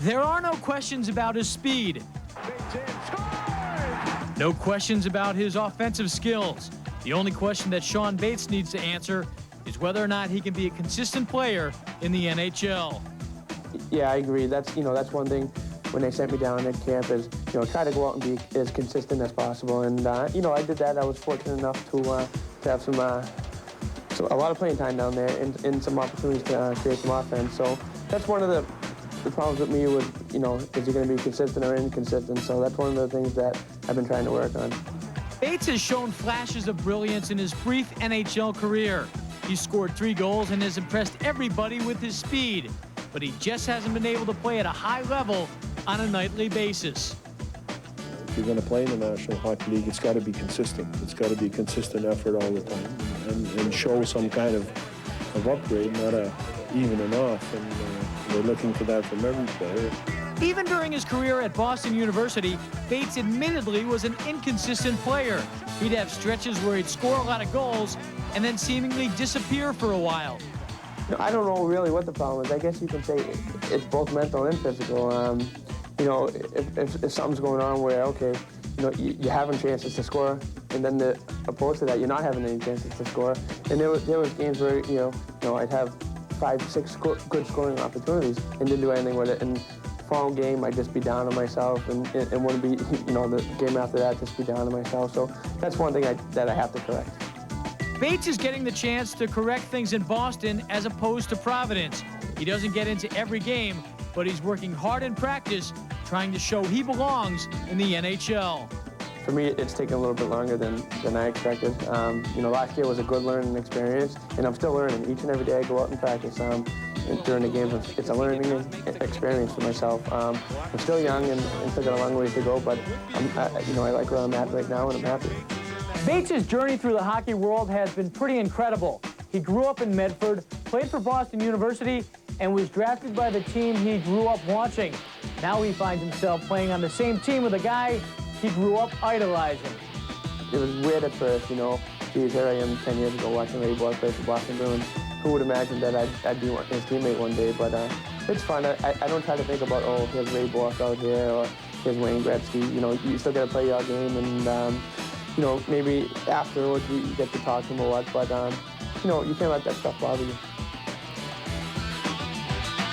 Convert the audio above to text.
There are no questions about his speed. No questions about his offensive skills. The only question that Shawn Bates needs to answer is whether or not he can be a consistent player in the NHL. Yeah, I agree. That's one thing when they sent me down at camp is, try to go out and be as consistent as possible. And, I did that. I was fortunate enough to have a lot of playing time down there and some opportunities to create some offense. So that's one of the problems with me was, is he going to be consistent or inconsistent? So that's one of the things that I've been trying to work on. Bates has shown flashes of brilliance in his brief NHL career. He's scored 3 goals and has impressed everybody with his speed, but he just hasn't been able to play at a high level on a nightly basis. If you're going to play in the National Hockey League, it's got to be consistent. It's got to be a consistent effort all the time and show some kind of upgrade, not a even and off, and we're looking for that from every player. Even during his career at Boston University, Bates admittedly was an inconsistent player. He'd have stretches where he'd score a lot of goals and then seemingly disappear for a while. I don't know really what the problem is. I guess you can say it's both mental and physical. If something's going on where, okay, you're having chances to score, and then opposed to that, you're not having any chances to score. And there was games where, I'd have 5, 6 good scoring opportunities and didn't do anything with it. And following game, I'd just be down on myself and wouldn't be, the game after that, just be down on myself. So that's one thing that I have to correct. Bates is getting the chance to correct things in Boston as opposed to Providence. He doesn't get into every game, but he's working hard in practice, trying to show he belongs in the NHL. For me, it's taken a little bit longer than I expected. Last year was a good learning experience, and I'm still learning. Each and every day I go out and practice. During the games, it's a learning experience for myself. I'm still young and still got a long ways to go, but I like where I'm at right now, and I'm happy. Bates' journey through the hockey world has been pretty incredible. He grew up in Medford, played for Boston University, and was drafted by the team he grew up watching. Now he finds himself playing on the same team with a guy he grew up idolizing. It was weird at first, Geez, here I am 10 years ago watching Ray Bourque play for Boston Bruins. Who would imagine that I'd be his teammate one day? But it's fun. I don't try to think about, oh, here's Ray Bourque out here, or here's Wayne Gretzky. You still got to play your game, and maybe afterwards you get to talk to him or what. But you can't let that stuff bother you.